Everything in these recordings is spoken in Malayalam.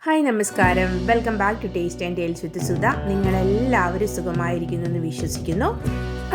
ഹായ് നമസ്കാരം, welcome back to Taste and Tales with Sudha. നിങ്ങളെല്ലാവരും സുഖമായിരിക്കുന്നു എന്ന് വിശ്വസിക്കുന്നു.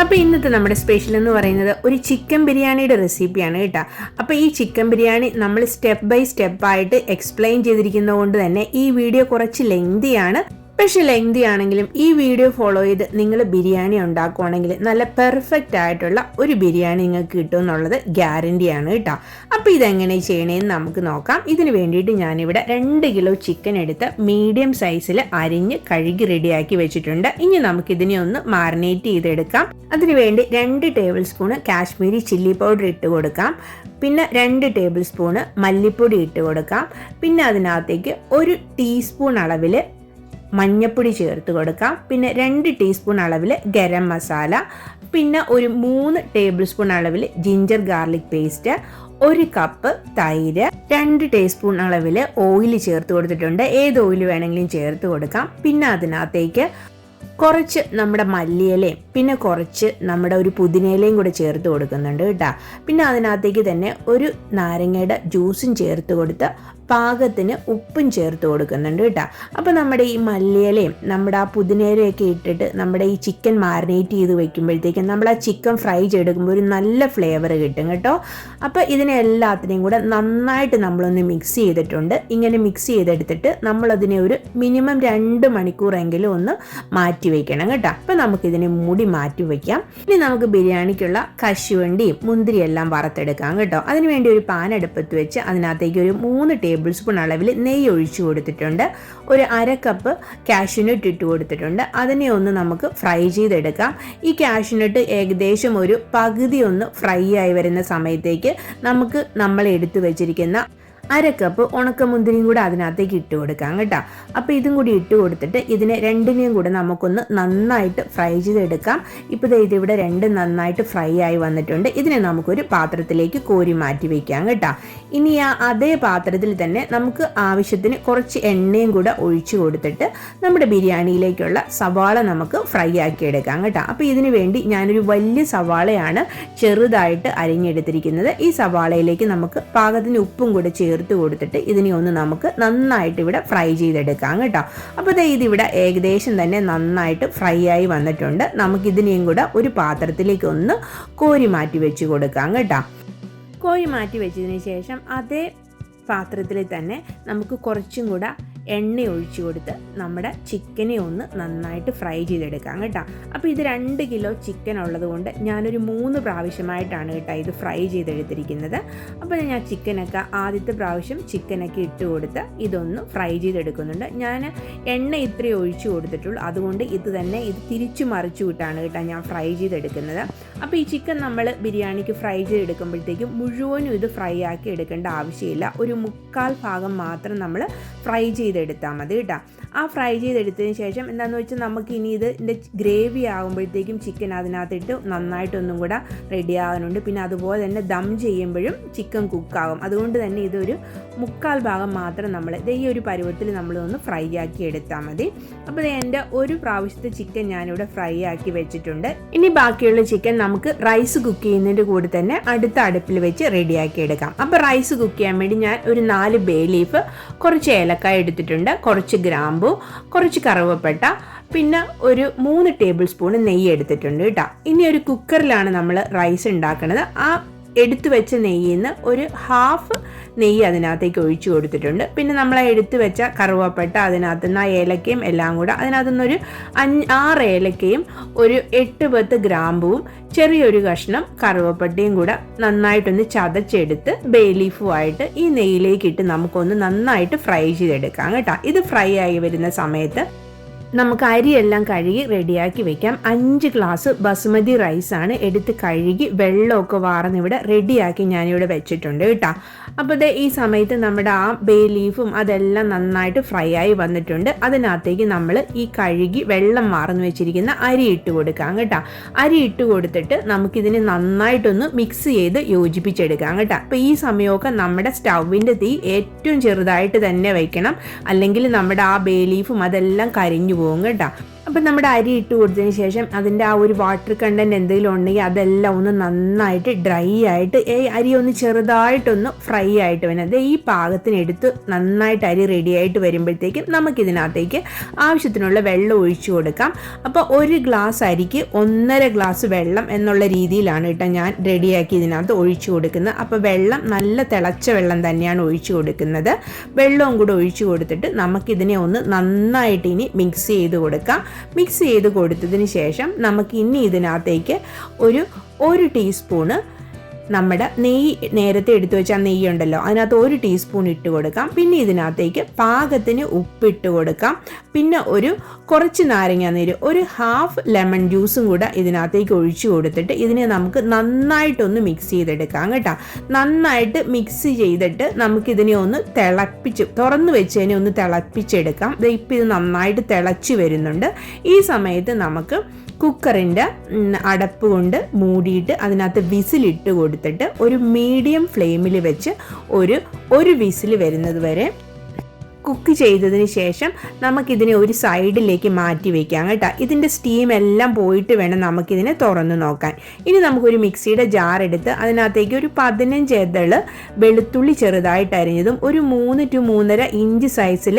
അപ്പോൾ ഇന്നത്തെ നമ്മുടെ സ്പെഷ്യൽ എന്ന് പറയുന്നത് ഒരു ചിക്കൻ ബിരിയാണിയുടെ റെസിപ്പിയാണ് കേട്ടോ. അപ്പോൾ ഈ ചിക്കൻ ബിരിയാണി നമ്മൾ സ്റ്റെപ്പ് ബൈ സ്റ്റെപ്പായിട്ട് എക്സ്പ്ലെയിൻ ചെയ്തിരിക്കുന്നത് കൊണ്ട് തന്നെ ഈ വീഡിയോ കുറച്ച് ലെങ്തിയാണ്. പക്ഷേ ലെങ്തി ആണെങ്കിലും ഈ വീഡിയോ ഫോളോ ചെയ്ത് നിങ്ങൾ ബിരിയാണി ഉണ്ടാക്കുവാണെങ്കിൽ നല്ല പെർഫെക്റ്റ് ആയിട്ടുള്ള ഒരു ബിരിയാണി നിങ്ങൾക്ക് കിട്ടും എന്നുള്ളത് ഗ്യാരണ്ടിയാണ് കേട്ടോ. അപ്പോൾ ഇതെങ്ങനെ ചെയ്യണേന്ന് നമുക്ക് നോക്കാം. ഇതിന് വേണ്ടിയിട്ട് ഞാനിവിടെ 2 കിലോ ചിക്കൻ എടുത്ത് മീഡിയം സൈസിൽ അരിഞ്ഞ് കഴുകി റെഡിയാക്കി വെച്ചിട്ടുണ്ട്. ഇനി നമുക്കിതിനെ ഒന്ന് മാറിനേറ്റ് ചെയ്തെടുക്കാം. അതിനുവേണ്ടി 2 table spoon Kashmiri chilli powder ഇട്ട് കൊടുക്കാം. പിന്നെ 2 ടേബിൾ സ്പൂണ് മല്ലിപ്പൊടി ഇട്ട് കൊടുക്കാം. പിന്നെ അതിനകത്തേക്ക് 1 ടീസ്പൂൺ അളവിൽ മഞ്ഞപ്പൊടി ചേർത്ത് കൊടുക്കാം. പിന്നെ 2 ടീസ്പൂൺ അളവിൽ ഗരം മസാല, പിന്നെ ഒരു 3 ടേബിൾ സ്പൂൺ അളവിൽ ജിഞ്ചർ ഗാർലിക് പേസ്റ്റ്, 1 കപ്പ് തൈര്, 2 ടീസ്പൂൺ അളവിൽ ഓയിൽ ചേർത്ത് കൊടുത്തിട്ടുണ്ട്. ഏത് ഓയിൽ വേണമെങ്കിലും ചേർത്ത് കൊടുക്കാം. പിന്നെ അതിനകത്തേക്ക് കുറച്ച് നമ്മുടെ മല്ലിയിലയും പിന്നെ കുറച്ച് നമ്മുടെ ഒരു പുതിനയിലയും കൂടെ ചേർത്ത് കൊടുക്കുന്നുണ്ട് കേട്ടോ. പിന്നെ അതിനകത്തേക്ക് തന്നെ ഒരു നാരങ്ങയുടെ ജ്യൂസും ചേർത്ത് കൊടുത്ത് പാകത്തിന് ഉപ്പും ചേർത്ത് കൊടുക്കുന്നുണ്ട് കേട്ടോ. അപ്പോൾ നമ്മുടെ ഈ മല്ലിയിലയും നമ്മുടെ ആ പുതിനയിലയൊക്കെ ഇട്ടിട്ട് നമ്മുടെ ഈ ചിക്കൻ മാരിനേറ്റ് ചെയ്ത് വെക്കുമ്പോഴത്തേക്കും നമ്മൾ ആ ചിക്കൻ ഫ്രൈ ചെയ്തെടുക്കുമ്പോൾ ഒരു നല്ല ഫ്ലേവർ കിട്ടും കേട്ടോ. അപ്പോൾ ഇതിനെ എല്ലാത്തിനെയും കൂടെ നന്നായിട്ട് നമ്മളൊന്ന് മിക്സ് ചെയ്തിട്ടുണ്ട്. ഇങ്ങനെ മിക്സ് ചെയ്തെടുത്തിട്ട് നമ്മളതിനെ ഒരു മിനിമം 2 മണിക്കൂറെങ്കിലും ഒന്ന് മാറ്റി വയ്ക്കണം കേട്ടോ. അപ്പോൾ നമുക്കിതിനെ മൂടി മാറ്റി വയ്ക്കാം. ഇനി നമുക്ക് ബിരിയാണിക്കുള്ള കശുവണ്ടിയും മുന്തിരിയെല്ലാം വറുത്തെടുക്കാം കേട്ടോ. അതിനുവേണ്ടി ഒരു പാൻ അടുപ്പത്ത് വെച്ച് അതിനകത്തേക്ക് ഒരു 3 ടേബിൾ സ്പൂൺ അളവിൽ നെയ്യ് ഒഴിച്ചു കൊടുത്തിട്ടുണ്ട്. ഒരു 1/2 കപ്പ് കാഷ്യൂനട്ട് ഇട്ട് കൊടുത്തിട്ടുണ്ട്. അതിനെ ഒന്ന് നമുക്ക് ഫ്രൈ ചെയ്തെടുക്കാം. ഈ കാഷ്യൂനട്ട് ഏകദേശം ഒരു പകുതി ഒന്ന് ഫ്രൈ ആയി വരുന്ന സമയത്തേക്ക് നമുക്ക് നമ്മൾ എടുത്തു വെച്ചിരിക്കുന്ന 1/2 കപ്പ് ഉണക്കമുന്തിരിയും കൂടെ അതിനകത്തേക്ക് ഇട്ട് കൊടുക്കാം കേട്ടോ. അപ്പോൾ ഇതും കൂടി ഇട്ട് കൊടുത്തിട്ട് ഇതിനെ രണ്ടിനെയും കൂടെ നമുക്കൊന്ന് നന്നായിട്ട് ഫ്രൈ ചെയ്തെടുക്കാം. ഇപ്പോൾ ഇതിവിടെ 2 നന്നായിട്ട് ഫ്രൈ ആയി വന്നിട്ടുണ്ട്. ഇതിനെ നമുക്കൊരു പാത്രത്തിലേക്ക് കോരി മാറ്റി വയ്ക്കാം കേട്ടോ. ഇനി അതേ പാത്രത്തിൽ തന്നെ നമുക്ക് ആവശ്യത്തിന് കുറച്ച് എണ്ണയും കൂടെ ഒഴിച്ചു കൊടുത്തിട്ട് നമ്മുടെ ബിരിയാണിയിലേക്കുള്ള സവാള നമുക്ക് ഫ്രൈ ആക്കി എടുക്കാം കേട്ടോ. അപ്പോൾ ഇതിന് വേണ്ടി ഞാനൊരു വലിയ സവാളയാണ് ചെറുതായിട്ട് അരിഞ്ഞെടുത്തിരിക്കുന്നത്. ഈ സവാളയിലേക്ക് നമുക്ക് പാകത്തിന് ഉപ്പും കൂടെ ചേർത്ത് കൊടുത്തിട്ട് ഇതിനെ ഒന്ന് നമുക്ക് നന്നായിട്ട് ഇവിടെ ഫ്രൈ ചെയ്തെടുക്കാം കേട്ടോ. അപ്പോൾ ഇതിവിടെ ഏകദേശം തന്നെ നന്നായിട്ട് ഫ്രൈ ആയി വന്നിട്ടുണ്ട്. നമുക്കിതിനെയും കൂടെ ഒരു പാത്രത്തിലേക്ക് ഒന്ന് കോരി മാറ്റി വെച്ച് കൊടുക്കാം കേട്ടോ. കോരി മാറ്റി വെച്ചതിന് ശേഷം അതേ പാത്രത്തിൽ തന്നെ നമുക്ക് കുറച്ചും കൂടെ എണ്ണ ഒഴിച്ചു കൊടുത്ത് നമ്മുടെ ചിക്കനെ ഒന്ന് നന്നായിട്ട് ഫ്രൈ ചെയ്തെടുക്കാം കേട്ടോ. അപ്പോൾ ഇത് 2 കിലോ ചിക്കൻ ഉള്ളത് കൊണ്ട് ഞാനൊരു 3 പ്രാവശ്യമായിട്ടാണ് കേട്ടോ ഇത് ഫ്രൈ ചെയ്തെടുത്തിരിക്കുന്നത്. അപ്പോൾ ഞാൻ ചിക്കനൊക്കെ ആദ്യത്തെ പ്രാവശ്യം ചിക്കനൊക്കെ ഇട്ട് കൊടുത്ത് ഇതൊന്ന് ഫ്രൈ ചെയ്തെടുക്കുന്നുണ്ട്. ഞാൻ എണ്ണ ഇത്രയും ഒഴിച്ചു കൊടുത്തിട്ടുള്ളൂ. അതുകൊണ്ട് ഇത് തിരിച്ചു മറിച്ചു വിട്ടാണ് കേട്ടോ ഞാൻ ഫ്രൈ ചെയ്തെടുക്കുന്നത്. അപ്പോൾ ഈ ചിക്കൻ നമ്മൾ ബിരിയാണിക്ക് ഫ്രൈ ചെയ്തെടുക്കുമ്പോഴത്തേക്കും മുഴുവനും ഇത് ഫ്രൈ ആക്കി എടുക്കേണ്ട ആവശ്യമില്ല. ഒരു 1/4 ഭാഗം മാത്രം നമ്മൾ ഫ്രൈ ചെയ്തെടുത്താൽ മതി കേട്ടോ. ആ ഫ്രൈ ചെയ്തെടുത്തതിന് ശേഷം എന്താണെന്ന് വെച്ചാൽ നമുക്ക് ഇനി ഇതിൻ്റെ ഗ്രേവി ആകുമ്പോഴത്തേക്കും ചിക്കൻ അതിനകത്തിട്ട് നന്നായിട്ടൊന്നും കൂടെ റെഡി ആകാനുണ്ട്. പിന്നെ അതുപോലെ തന്നെ ദം ചെയ്യുമ്പോഴും ചിക്കൻ കുക്കാകും. അതുകൊണ്ട് തന്നെ ഇതൊരു 1/4 ഭാഗം മാത്രം നമ്മൾ ഈ ഒരു പരുവത്തിൽ നമ്മളൊന്ന് ഫ്രൈ ആക്കി എടുത്താൽ മതി. അപ്പോൾ എൻ്റെ ഒരു പ്രാവശ്യത്തെ ചിക്കൻ ഞാനിവിടെ ഫ്രൈ ആക്കി വെച്ചിട്ടുണ്ട്. ഇനി ബാക്കിയുള്ള ചിക്കൻ നമുക്ക് റൈസ് കുക്ക് ചെയ്യുന്നതിൻ്റെ കൂടെ തന്നെ അടുത്ത അടുപ്പിൽ വെച്ച് റെഡിയാക്കി എടുക്കാം. അപ്പോൾ റൈസ് കുക്ക് ചെയ്യാൻ വേണ്ടി ഞാൻ ഒരു 4 ബേ ലീഫ്, കുറച്ച് ഏലക്കായ എടുത്തിട്ടുണ്ട്, കുറച്ച് ഗ്രാമ്പു, കുറച്ച് കറുവപ്പട്ട, പിന്നെ ഒരു 3 ടേബിൾ സ്പൂൺ നെയ്യ് എടുത്തിട്ടുണ്ട് കേട്ടോ. ഇനി ഒരു കുക്കറിലാണ് നമ്മൾ റൈസ് ഉണ്ടാക്കുന്നത്. ആ എടുത്തു വെച്ച നെയ്യിൽ നിന്ന് ഒരു 1/2 നെയ്യ് അതിനകത്തേക്ക് ഒഴിച്ചു കൊടുത്തിട്ടുണ്ട്. പിന്നെ നമ്മൾ എടുത്തു വെച്ച കറുവപ്പട്ട, അതിനകത്തുനിന്ന് ആ ഏലക്കയും എല്ലാം കൂടെ, അതിനകത്തുനിന്നൊരു 6 ഏലക്കയും ഒരു 8-10 ഗ്രാമ്പുവും ചെറിയൊരു കഷ്ണം കറുവപ്പട്ടയും കൂടെ നന്നായിട്ടൊന്ന് ചതച്ചെടുത്ത് ബേ ലീഫുമായിട്ട് ഈ നെയ്യിലേക്കിട്ട് നമുക്കൊന്ന് നന്നായിട്ട് ഫ്രൈ ചെയ്തെടുക്കാം കേട്ടോ. ഇത് ഫ്രൈ ആയി വരുന്ന സമയത്ത് നമുക്ക് അരിയെല്ലാം കഴുകി റെഡിയാക്കി വെക്കാം. 5 ഗ്ലാസ് ബസുമതി റൈസാണ് എടുത്ത് കഴുകി വെള്ളമൊക്കെ വാർന്നിവിടെ റെഡിയാക്കി ഞാനിവിടെ വെച്ചിട്ടുണ്ട് കേട്ടോ. അപ്പോൾ ഈ സമയത്ത് നമ്മുടെ ആ ബേ ലീഫും അതെല്ലാം നന്നായിട്ട് ഫ്രൈ ആയി വന്നിട്ടുണ്ട്. അതിനകത്തേക്ക് നമ്മൾ ഈ കഴുകി വെള്ളം വാർന്ന് വെച്ചിരിക്കുന്ന അരി ഇട്ട് കൊടുക്കാം കേട്ടോ. അരി ഇട്ട് കൊടുത്തിട്ട് നമുക്കിതിനെ നന്നായിട്ടൊന്ന് മിക്സ് ചെയ്ത് യോജിപ്പിച്ചെടുക്കാം കേട്ടോ. അപ്പോൾ ഈ സമയമൊക്കെ നമ്മുടെ സ്റ്റൗവിൻ്റെ തീ ഏറ്റവും ചെറുതായിട്ട് തന്നെ വയ്ക്കണം. അല്ലെങ്കിൽ നമ്മുടെ ആ ബേ ലീഫും അതെല്ലാം കരിഞ്ഞു പോകും കേട്ടോ. അപ്പം നമ്മുടെ അരി ഇട്ട് കൊടുത്തതിന് ശേഷം അതിൻ്റെ ആ ഒരു വാട്ടർ കണ്ടൻറ്റ് എന്തെങ്കിലും ഉണ്ടെങ്കിൽ അതെല്ലാം ഒന്ന് നന്നായിട്ട് ഡ്രൈ ആയിട്ട് അരി ഒന്ന് ചെറുതായിട്ടൊന്ന് ഫ്രൈ ആയിട്ട് വരുന്നത് ഈ പാകത്തിനെടുത്ത് നന്നായിട്ട് അരി റെഡി ആയിട്ട് വരുമ്പോഴത്തേക്കും നമുക്കിതിനകത്തേക്ക് ആവശ്യത്തിനുള്ള വെള്ളം ഒഴിച്ചു കൊടുക്കാം. അപ്പോൾ 1 ഗ്ലാസ് അരിക്ക് 1.5 ഗ്ലാസ് വെള്ളം എന്നുള്ള രീതിയിലാണ് കേട്ടോ ഞാൻ റെഡിയാക്കി ഇതിനകത്ത് ഒഴിച്ചു കൊടുക്കുന്നത്. അപ്പോൾ വെള്ളം നല്ല തിളച്ച വെള്ളം തന്നെയാണ് ഒഴിച്ചു കൊടുക്കുന്നത്. വെള്ളവും കൂടെ ഒഴിച്ചു കൊടുത്തിട്ട് നമുക്കിതിനെ ഒന്ന് നന്നായിട്ട് ഇനി മിക്സ് ചെയ്ത് കൊടുക്കാം. മിക്സ് ചെയ്ത് കൊടുത്തതിന് ശേഷം നമുക്ക് ഇനി ഇതിനകത്തേക്ക് ഒരു ടീസ്പൂണ് നമ്മുടെ നെയ്യ്, നേരത്തെ എടുത്തു വെച്ചാൽ നെയ്യ് ഉണ്ടല്ലോ, അതിനകത്ത് 1 ടീസ്പൂൺ ഇട്ട് കൊടുക്കാം. പിന്നെ ഇതിനകത്തേക്ക് പാകത്തിന് ഉപ്പിട്ട് കൊടുക്കാം. പിന്നെ കുറച്ച് നാരങ്ങ നീര്, 1/2 ലെമൺ ജ്യൂസും കൂടെ ഇതിനകത്തേക്ക് ഒഴിച്ചു കൊടുത്തിട്ട് ഇതിനെ നമുക്ക് നന്നായിട്ടൊന്ന് മിക്സ് ചെയ്തെടുക്കാം കേട്ടോ. നന്നായിട്ട് മിക്സ് ചെയ്തിട്ട് നമുക്കിതിനെ ഒന്ന് തുറന്ന് വെച്ചതിനെ ഒന്ന് തിളപ്പിച്ചെടുക്കാം. ഇപ്പം ഇത് നന്നായിട്ട് തിളച്ച് വരുന്നുണ്ട്. ഈ സമയത്ത് നമുക്ക് കുക്കറിൻ്റെ അടപ്പ് കൊണ്ട് മൂടിയിട്ട് അതിനകത്ത് വിസിലിട്ട് കൊടുത്തിട്ട് ഒരു മീഡിയം ഫ്ലെയിമിൽ വെച്ച് ഒരു വിസിൽ വരുന്നത് വരെ കുക്ക് ചെയ്തതിന് ശേഷം നമുക്കിതിനെ ഒരു സൈഡിലേക്ക് മാറ്റി വയ്ക്കാം കേട്ടോ. ഇതിൻ്റെ സ്റ്റീം എല്ലാം പോയിട്ട് വേണം നമുക്കിതിനെ തുറന്ന് നോക്കാൻ. ഇനി നമുക്കൊരു മിക്സിയുടെ ജാർ എടുത്ത് അതിനകത്തേക്ക് ഒരു 15 ഇതള് വെളുത്തുള്ളി ചെറുതായിട്ട് അരിഞ്ഞതും, 3 to 3.5 ഇഞ്ച് സൈസിൽ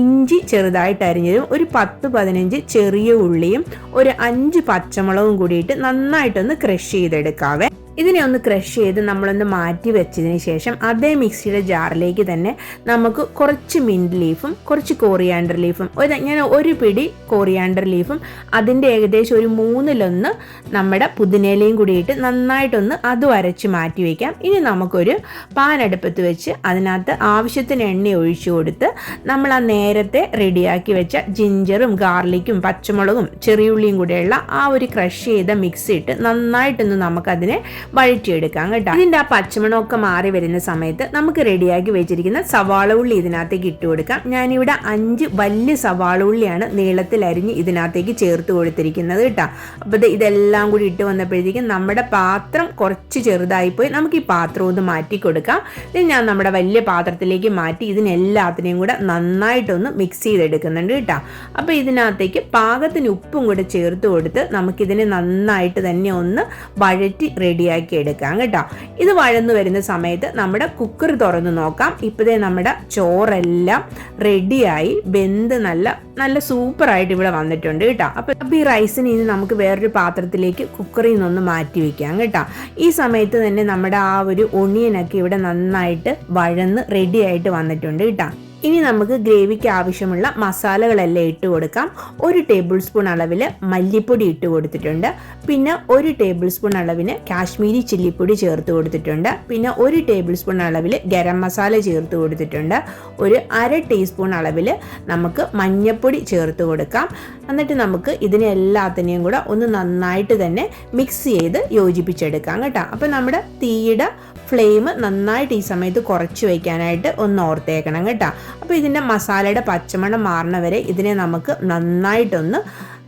ഇഞ്ചി ചെറുതായിട്ട് അരിഞ്ഞതും, 10-15 ചെറിയ ഉള്ളിയും 5 പച്ചമുളകും കൂടിയിട്ട് നന്നായിട്ടൊന്ന് ക്രഷ് ചെയ്തെടുക്കാവേ. ഇതിനെ ഒന്ന് ക്രഷ് ചെയ്ത് നമ്മളൊന്ന് മാറ്റി വെച്ചതിന് ശേഷം അതേ മിക്സിയുടെ ജാറിലേക്ക് തന്നെ നമുക്ക് കുറച്ച് മിൻറ്റ് ലീഫും കുറച്ച് കോറിയാണ്ടർ ലീഫും, ഞാൻ 1 പിടി കോറിയാണ്ടർ ലീഫും അതിൻ്റെ ഏകദേശം 1/3 നമ്മുടെ പുതിനയിലയും കൂടിയിട്ട് നന്നായിട്ടൊന്ന് അതും അരച്ച് മാറ്റി വയ്ക്കാം. ഇനി നമുക്കൊരു പാൻ അടുപ്പത്ത് വെച്ച് അതിനകത്ത് ആവശ്യത്തിന് എണ്ണ ഒഴിച്ചു കൊടുത്ത് നമ്മൾ ആ നേരത്തെ റെഡിയാക്കി വെച്ച ജിഞ്ചറും ഗാർലിക്കും പച്ചമുളകും ചെറിയുള്ളിയും കൂടെയുള്ള ആ ഒരു ക്രഷ് ചെയ്ത മിക്സ് ഇട്ട് നന്നായിട്ടൊന്ന് നമുക്കതിനെ വഴറ്റിയെടുക്കാം കേട്ടോ. ഇതിൻ്റെ ആ പച്ചമണമൊക്കെ മാറി വരുന്ന സമയത്ത് നമുക്ക് റെഡിയാക്കി വെച്ചിരിക്കുന്ന സവാള ഉള്ളി ഇതിനകത്തേക്ക് ഇട്ട് കൊടുക്കാം. ഞാനിവിടെ 5 വലിയ സവാള ഉള്ളിയാണ് നീളത്തിൽ അരിഞ്ഞ് ഇതിനകത്തേക്ക് ചേർത്ത് കൊടുത്തിരിക്കുന്നത് കേട്ടോ. അപ്പോൾ ഇതെല്ലാം കൂടി ഇട്ട് വന്നപ്പോഴത്തേക്കും നമ്മുടെ പാത്രം കുറച്ച് ചെറുതായിപ്പോയി. നമുക്ക് ഈ പാത്രം ഒന്ന് മാറ്റി കൊടുക്കാം. ഇത് ഞാൻ നമ്മുടെ വലിയ പാത്രത്തിലേക്ക് മാറ്റി ഇതിനെല്ലാത്തിനെയും കൂടെ നന്നായിട്ടൊന്ന് മിക്സ് ചെയ്തെടുക്കുന്നുണ്ട് കേട്ടോ. അപ്പോൾ ഇതിനകത്തേക്ക് പാകത്തിന് ഉപ്പും കൂടെ ചേർത്ത് കൊടുത്ത് നമുക്കിതിനെ നന്നായിട്ട് തന്നെ ഒന്ന് വഴറ്റി റെഡിയാക്കി എടുക്കാം കേട്ടോ. ഇത് വഴന്നു വരുന്ന സമയത്ത് നമ്മുടെ കുക്കർ തുറന്ന് നോക്കാം. ഇപ്പോഴേ നമ്മുടെ ചോറെല്ലാം റെഡിയായി വെന്ത് നല്ല സൂപ്പറായിട്ട് ഇവിടെ വന്നിട്ടുണ്ട് കേട്ടോ. അപ്പോൾ ഈ റൈസിന് ഇനി നമുക്ക് വേറൊരു പാത്രത്തിലേക്ക് കുക്കറിൽ നിന്നൊന്ന് മാറ്റി വെക്കാം കേട്ടോ. ഈ സമയത്ത് തന്നെ നമ്മുടെ ആ ഒരു ഒണിയനൊക്കെ ഇവിടെ നന്നായിട്ട് വഴന്ന് റെഡി ആയിട്ട് വന്നിട്ടുണ്ട് കേട്ടോ. ഇനി നമുക്ക് ഗ്രേവിക്ക് ആവശ്യമുള്ള മസാലകളെല്ലാം ഇട്ട് കൊടുക്കാം. 1 ടേബിൾ സ്പൂൺ അളവിൽ മല്ലിപ്പൊടി ഇട്ട് കൊടുത്തിട്ടുണ്ട്. പിന്നെ 1 ടേബിൾ സ്പൂൺ അളവിന് കാശ്മീരി ചില്ലിപ്പൊടി ചേർത്ത് കൊടുത്തിട്ടുണ്ട്. പിന്നെ 1 ടേബിൾ സ്പൂൺ അളവിൽ ഗരം മസാല ചേർത്ത് കൊടുത്തിട്ടുണ്ട്. 1/2 ടീസ്പൂൺ അളവിൽ നമുക്ക് മഞ്ഞൾപ്പൊടി ചേർത്ത് കൊടുക്കാം. എന്നിട്ട് നമുക്ക് ഇതിനെ എല്ലാത്തിനെയും കൂടെ ഒന്ന് നന്നായിട്ട് തന്നെ മിക്സ് ചെയ്ത് യോജിപ്പിച്ചെടുക്കാം കേട്ടോ. അപ്പോൾ നമ്മുടെ തീയുടെ ഫ്ലെയിം നന്നായിട്ട് ഈ സമയത്ത് കുറച്ച് വയ്ക്കാനായിട്ട് ഒന്ന് ഓർത്തേക്കണം കേട്ടോ. അപ്പോൾ ഇതിൻ്റെ മസാലയുടെ പച്ചമണം മാറണ വരെ ഇതിനെ നമുക്ക് നന്നായിട്ടൊന്ന്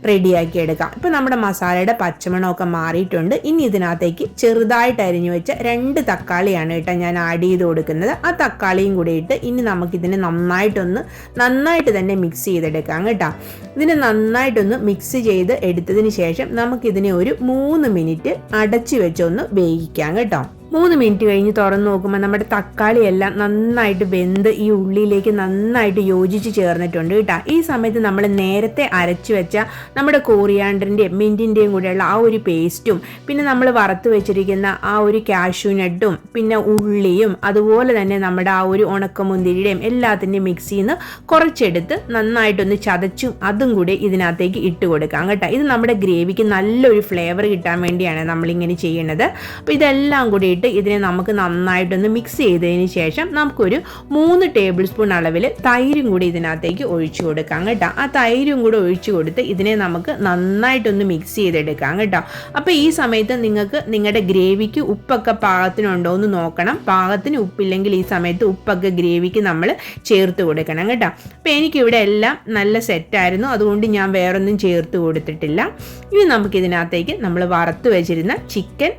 റെഡിയാക്കി എടുക്കാം. ഇപ്പോൾ നമ്മുടെ മസാലയുടെ പച്ചമണമൊക്കെ മാറിയിട്ടുണ്ട്. ഇനി ഇതിനകത്തേക്ക് ചെറുതായിട്ട് അരിഞ്ഞു വെച്ച 2 തക്കാളിയാണ് കേട്ടോ ഞാൻ ആഡ് ചെയ്ത് കൊടുക്കുന്നത്. ആ തക്കാളിയും കൂടി ഇട്ട് ഇനി നമുക്കിതിനെ നന്നായിട്ട് തന്നെ മിക്സ് ചെയ്തെടുക്കാം കേട്ടോ. ഇതിനെ നന്നായിട്ടൊന്ന് മിക്സ് ചെയ്ത് എടുത്തതിന് ശേഷം നമുക്കിതിനെ ഒരു 3 മിനിറ്റ് അടച്ചു വെച്ചൊന്ന് വേവിക്കാം കേട്ടോ. 3 മിനിറ്റ് കഴിഞ്ഞ് തുറന്ന് നോക്കുമ്പോൾ നമ്മുടെ തക്കാളി എല്ലാം നന്നായിട്ട് വെന്ത് ഈ ഉള്ളിയിലേക്ക് നന്നായിട്ട് യോജിച്ച് ചേർന്നിട്ടുണ്ട് കേട്ടോ. ഈ സമയത്ത് നമ്മൾ നേരത്തെ അരച്ചു വെച്ച നമ്മുടെ കോറിയാണ്ടറിൻ്റെയും മിൻറ്റിൻ്റെയും കൂടെയുള്ള ആ ഒരു പേസ്റ്റും പിന്നെ നമ്മൾ വറുത്ത് വെച്ചിരിക്കുന്ന ആ ഒരു കാഷ്യൂ നട്ടും പിന്നെ ഉള്ളിയും അതുപോലെ തന്നെ നമ്മുടെ ആ ഒരു ഉണക്കമുന്തിരിയുടെയും എല്ലാത്തിൻ്റെയും മിക്സിയിൽ നിന്ന് കുറച്ചെടുത്ത് നന്നായിട്ടൊന്ന് ചതച്ചും അതും കൂടി ഇതിനകത്തേക്ക് ഇട്ട് കൊടുക്കാം കേട്ടോ. ഇത് നമ്മുടെ ഗ്രേവിക്ക് നല്ലൊരു ഫ്ലേവർ കിട്ടാൻ വേണ്ടിയാണ് നമ്മളിങ്ങനെ ചെയ്യുന്നത്. അപ്പോൾ ഇതെല്ലാം കൂടി ഇതിനെ നമുക്ക് നന്നായിട്ടൊന്ന് മിക്സ് ചെയ്തതിന് ശേഷം നമുക്കൊരു 3 ടേബിൾ സ്പൂൺ അളവിൽ തൈരും കൂടി ഇതിനകത്തേക്ക് ഒഴിച്ചു കൊടുക്കാം കേട്ടോ. ആ തൈരും കൂടി ഒഴിച്ചു കൊടുത്ത് ഇതിനെ നമുക്ക് നന്നായിട്ടൊന്ന് മിക്സ് ചെയ്തെടുക്കാം കേട്ടോ. അപ്പോൾ ഈ സമയത്ത് നിങ്ങൾക്ക് നിങ്ങളുടെ ഗ്രേവിക്ക് ഉപ്പൊക്കെ പാകത്തിനുണ്ടോ എന്ന് നോക്കണം. പാകത്തിന് ഉപ്പില്ലെങ്കിൽ ഈ സമയത്ത് ഉപ്പൊക്കെ ഗ്രേവിക്ക് നമ്മൾ ചേർത്ത് കൊടുക്കണം കേട്ടോ. അപ്പോൾ എനിക്കിവിടെ എല്ലാം നല്ല സെറ്റായിരുന്നു, അതുകൊണ്ട് ഞാൻ വേറൊന്നും ചേർത്ത് കൊടുത്തിട്ടില്ല. ഇനി നമുക്കിതിനകത്തേക്ക് നമ്മൾ വറുത്ത് വെച്ചിരുന്ന ചിക്കൻ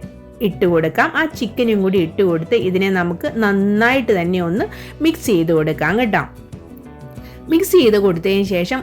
ഇട്ട് കൊടുക്കാം. ആ ചിക്കനും കൂടി ഇട്ട് കൊടുത്ത് ഇതിനെ നമുക്ക് നന്നായിട്ട് തന്നെ ഒന്ന് മിക്സ് ചെയ്ത് കൊടുക്കാം കേട്ടോ. മിക്സ് ചെയ്ത് കൊടുത്തതിന് ശേഷം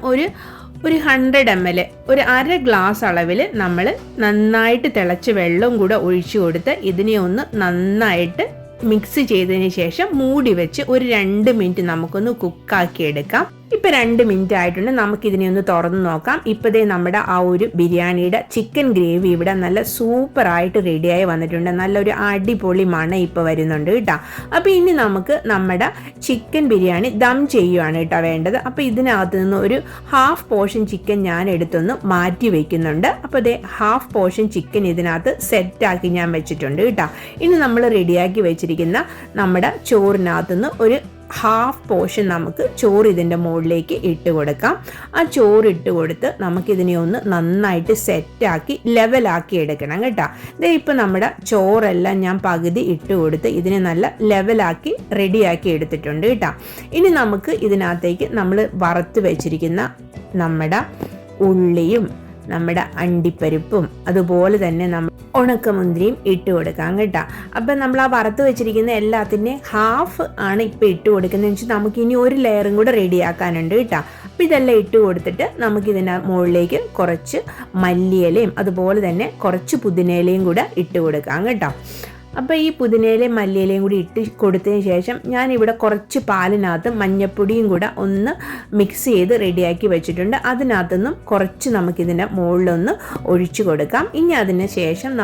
ഒരു 100 ml ഒരു അര ഗ്ലാസ് അളവിൽ നമ്മൾ നന്നായിട്ട് തിളച്ച വെള്ളം കൂടെ ഒഴിച്ചു കൊടുത്ത് ഇതിനെ ഒന്ന് നന്നായിട്ട് മിക്സ് ചെയ്തതിന് ശേഷം മൂടി വെച്ച് ഒരു 2 മിനിറ്റ് നമുക്കൊന്ന് കുക്കാക്കി എടുക്കാം. ഇപ്പം 2 മിനിറ്റ് ആയിട്ടുണ്ട്. നമുക്കിതിനെ ഒന്ന് തുറന്ന് നോക്കാം. ഇപ്പോഴേ നമ്മുടെ ആ ഒരു ബിരിയാണിയുടെ ചിക്കൻ ഗ്രേവി ഇവിടെ നല്ല സൂപ്പറായിട്ട് റെഡിയായി വന്നിട്ടുണ്ട്. നല്ലൊരു അടിപൊളി മണം ഇപ്പോൾ വരുന്നുണ്ട് കേട്ടോ. അപ്പോൾ ഇനി നമുക്ക് നമ്മുടെ ചിക്കൻ ബിരിയാണി ദം ചെയ്യുകയാണ് കേട്ടോ വേണ്ടത്. അപ്പോൾ ഇതിനകത്ത് നിന്ന് ഒരു ഹാഫ് പോർഷൻ ചിക്കൻ ഞാൻ എടുത്തൊന്ന് മാറ്റി വയ്ക്കുന്നുണ്ട്. അപ്പോൾ അതേ ഹാഫ് പോർഷൻ ചിക്കൻ ഇതിനകത്ത് സെറ്റാക്കി ഞാൻ വെച്ചിട്ടുണ്ട് കേട്ടോ. ഇനി നമ്മൾ റെഡിയാക്കി വെച്ചിരിക്കുന്ന നമ്മുടെ ചോറിനകത്തുനിന്ന് ഒരു ഹാഫ് പോർഷൻ നമുക്ക് ചോറ് ഇതിൻ്റെ മുകളിലേക്ക് ഇട്ട് കൊടുക്കാം. ആ ചോറ് ഇട്ട് കൊടുത്ത് നമുക്കിതിനെ ഒന്ന് നന്നായിട്ട് സെറ്റാക്കി ലെവലാക്കി എടുക്കണം കേട്ടോ. ഇതേ ഇപ്പം നമ്മുടെ ചോറെല്ലാം ഞാൻ പകുതി ഇട്ട് കൊടുത്ത് ഇതിനെ നല്ല ലെവലാക്കി റെഡിയാക്കി എടുത്തിട്ടുണ്ട് കേട്ടോ. ഇനി നമുക്ക് ഇതിനകത്തേക്ക് നമ്മൾ വറുത്ത് വെച്ചിരിക്കുന്ന നമ്മുടെ ഉള്ളിയും നമ്മുടെ അണ്ടിപ്പരിപ്പും അതുപോലെ തന്നെ നമ്മൾ ഉണക്കമുന്തിരിയും ഇട്ട് കൊടുക്കാം കേട്ടോ. അപ്പം നമ്മൾ ആ വറുത്ത് വെച്ചിരിക്കുന്ന എല്ലാത്തിൻ്റെയും ഹാഫ് ആണ് ഇപ്പോൾ ഇട്ട് കൊടുക്കുന്നതെന്ന് വെച്ചാൽ നമുക്കിനി ഒരു ലെയറും കൂടെ റെഡിയാക്കാനുണ്ട് കേട്ടോ. അപ്പം ഇതെല്ലാം ഇട്ട് കൊടുത്തിട്ട് നമുക്കിതിന് മുകളിലേക്ക് കുറച്ച് മല്ലിയിലയും അതുപോലെ തന്നെ കുറച്ച് പുതിനയിലയും കൂടെ ഇട്ട് കൊടുക്കാം കേട്ടോ. അപ്പോൾ ഈ പുതിനയിലയും മല്ലിയിലയും കൂടി ഇട്ട് കൊടുത്തതിന് ശേഷം ഞാനിവിടെ കുറച്ച് പാലിനകത്ത് മഞ്ഞൾപ്പൊടിയും കൂടെ ഒന്ന് മിക്സ് ചെയ്ത് റെഡിയാക്കി വെച്ചിട്ടുണ്ട്. അതിനകത്തുനിന്നും കുറച്ച് നമുക്കിതിൻ്റെ മുകളിലൊന്ന് ഒഴിച്ചു കൊടുക്കാം. ഇനി അതിന് ശേഷം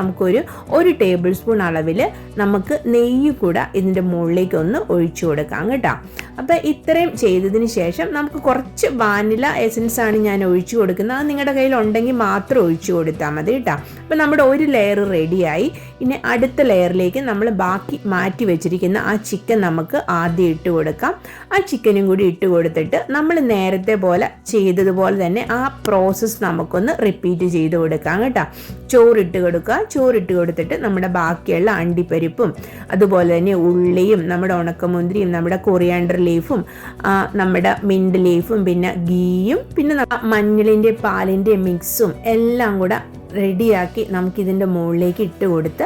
ഒരു ടേബിൾ സ്പൂൺ അളവിൽ നമുക്ക് നെയ്യ് കൂടെ ഇതിൻ്റെ മുകളിലേക്ക് ഒന്ന് ഒഴിച്ചു കൊടുക്കാം കേട്ടോ. അപ്പോൾ ഇത്രയും ചെയ്തതിന് ശേഷം നമുക്ക് കുറച്ച് വാനില എസൻസ് ആണ് ഞാൻ ഒഴിച്ചു കൊടുക്കുന്നത്. അത് നിങ്ങളുടെ കയ്യിൽ ഉണ്ടെങ്കിൽ മാത്രം ഒഴിച്ചു കൊടുത്താൽ മതി കേട്ടോ. അപ്പോൾ നമ്മുടെ ഒരു ലെയർ റെഡിയായി. ഇനി അടുത്ത ലെയറിലേക്ക് നമ്മൾ ബാക്കി മാറ്റി വെച്ചിരിക്കുന്ന ആ ചിക്കൻ നമുക്ക് ആദ്യം ഇട്ട് കൊടുക്കാം. ആ ചിക്കനും കൂടി ഇട്ട് കൊടുത്തിട്ട് നമ്മൾ നേരത്തെ പോലെ ചെയ്തതുപോലെ തന്നെ ആ പ്രോസസ്സ് നമുക്കൊന്ന് റിപ്പീറ്റ് ചെയ്ത് കൊടുക്കാം കേട്ടോ. ചോറിട്ട് കൊടുക്കുക. ചോറിട്ട് കൊടുത്തിട്ട് നമ്മുടെ ബാക്കിയുള്ള അണ്ടിപ്പരിപ്പും അതുപോലെ തന്നെ ഉള്ളിയും നമ്മുടെ ഉണക്കമുന്തിരിയും നമ്മുടെ കൊറിയാണ്ടർ ലീഫും നമ്മുടെ മിൻറ്റ് ലീഫും പിന്നെ ഗീയും പിന്നെ മഞ്ഞളിൻ്റെ പാലിൻ്റെ മിക്സും എല്ലാം കൂടെ റെഡിയാക്കി നമുക്കിതിൻ്റെ മുകളിലേക്ക് ഇട്ട് കൊടുത്ത്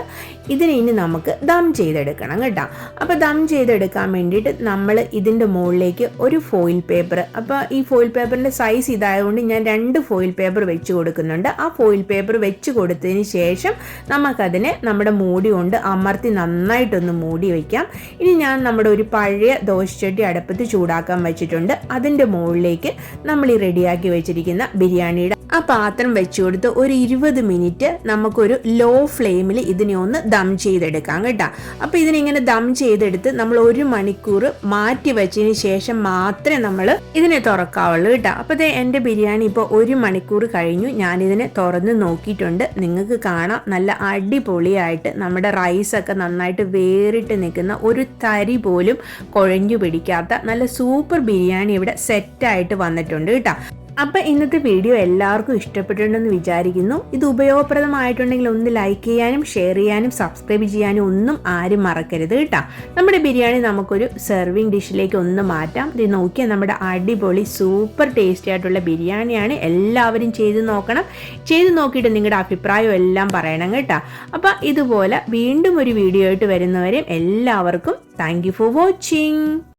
ഇതിനെ ഇനി നമുക്ക് ദം ചെയ്തെടുക്കണം കേട്ടോ. അപ്പോൾ ദം ചെയ്തെടുക്കാൻ വേണ്ടിയിട്ട് നമ്മൾ ഇതിൻ്റെ മുകളിലേക്ക് ഒരു ഫോയിൽ പേപ്പർ, അപ്പോൾ ഈ ഫോയിൽ പേപ്പറിൻ്റെ സൈസ് ഇതായതുകൊണ്ട് ഞാൻ 2 ഫോയിൽ പേപ്പർ വെച്ച് കൊടുക്കുന്നുണ്ട്. ആ ഫോയിൽ പേപ്പർ വെച്ച് കൊടുത്തതിന് ശേഷം നമുക്കതിനെ നമ്മുടെ മൂടി കൊണ്ട് അമർത്തി നന്നായിട്ടൊന്ന് മൂടി വയ്ക്കാം. ഇനി ഞാൻ നമ്മുടെ ഒരു പഴയ ദോശച്ചട്ടി അടുപ്പത്ത് ചൂടാക്കാൻ വെച്ചിട്ടുണ്ട്. അതിൻ്റെ മുകളിലേക്ക് നമ്മൾ ഈ റെഡിയാക്കി വെച്ചിരിക്കുന്ന ബിരിയാണിയുടെ ആ പാത്രം വെച്ച് കൊടുത്ത് ഒരു 20 മിനിറ്റ് നമുക്കൊരു ലോ ഫ്ലെയിമിൽ ഇതിനെ ഒന്ന് ദം ചെയ്തെടുക്കാം കേട്ടോ. അപ്പോൾ ഇതിനിങ്ങനെ ദം ചെയ്തെടുത്ത് നമ്മൾ 1 മണിക്കൂർ മാറ്റി വെച്ചതിന് ശേഷം മാത്രമേ നമ്മൾ ഇതിനെ തുറക്കാവുള്ളൂ കേട്ടോ. അപ്പോൾ എൻ്റെ ബിരിയാണി ഇപ്പോൾ 1 മണിക്കൂർ കഴിഞ്ഞു. ഞാനിതിനെ തുറന്ന് നോക്കിയിട്ടുണ്ട്. നിങ്ങൾക്ക് കാണാം നല്ല അടിപൊളിയായിട്ട് നമ്മുടെ റൈസൊക്കെ നന്നായിട്ട് വേറിട്ട് നിൽക്കുന്ന ഒരു തരി പോലും കുഴഞ്ഞു പിടിക്കാത്ത നല്ല സൂപ്പർ ബിരിയാണി ഇവിടെ സെറ്റായിട്ട് വന്നിട്ടുണ്ട് കേട്ടോ. അപ്പോൾ ഇന്നത്തെ വീഡിയോ എല്ലാവർക്കും ഇഷ്ടപ്പെട്ടിട്ടുണ്ടെന്ന് വിചാരിക്കുന്നു. ഇത് ഉപയോഗപ്രദമായിട്ടുണ്ടെങ്കിൽ ഒന്ന് ലൈക്ക് ചെയ്യാനും ഷെയർ ചെയ്യാനും സബ്സ്ക്രൈബ് ചെയ്യാനും ഒന്നും ആരും മറക്കരുത് കേട്ടോ. നമ്മുടെ ബിരിയാണി നമുക്കൊരു സെർവിങ് ഡിഷിലേക്ക് ഒന്ന് മാറ്റാം. ഇത് നോക്കിയാൽ നമ്മുടെ അടിപൊളി സൂപ്പർ ടേസ്റ്റി ആയിട്ടുള്ള ബിരിയാണിയാണ്. എല്ലാവരും ചെയ്ത് നോക്കണം. ചെയ്ത് നോക്കിയിട്ട് നിങ്ങളുടെ അഭിപ്രായം എല്ലാം പറയണം കേട്ടോ. അപ്പോൾ ഇതുപോലെ വീണ്ടും ഒരു വീഡിയോ ആയിട്ട് വരുന്നവരെയും എല്ലാവർക്കും താങ്ക് യു ഫോർ വാച്ചിങ്.